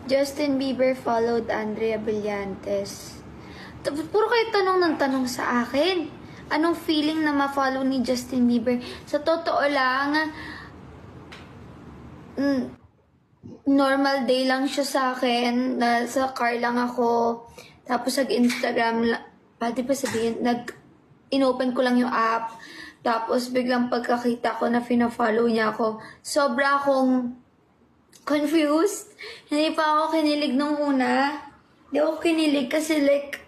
Justin Bieber followed Andrea Brillantes. Tapos puro kayo tanong ng tanong sa akin. Anong feeling na ma-follow ni Justin Bieber? Sa totoo lang, normal day lang siya sa akin. Nasa car lang ako. Tapos nag-Instagram, pwede pa sabihin, inopen ko lang yung app. Tapos biglang pagkakita ko na fina-follow niya ako, sobra akong confused. Hindi pa ako kinilig nung una. Hindi ako kinilig kasi like,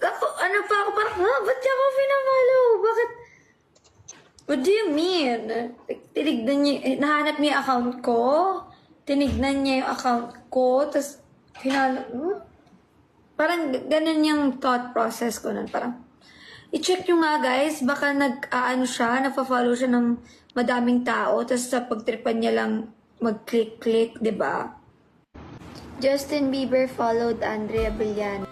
ano pa ako parang, ba't niya ako fina-follow? Bakit? What do you mean? Tinignan niya, nahanap niya yung account ko. Tinignan niya yung account ko. Tapos, parang ganun yung thought process ko nun. Parang, i-check nyo nga guys, baka nagpa-follow siya ng madaming tao, tapos sa pagtripan niya lang mag-click-click, 'di ba? Justin Bieber followed Andrea Brillantes.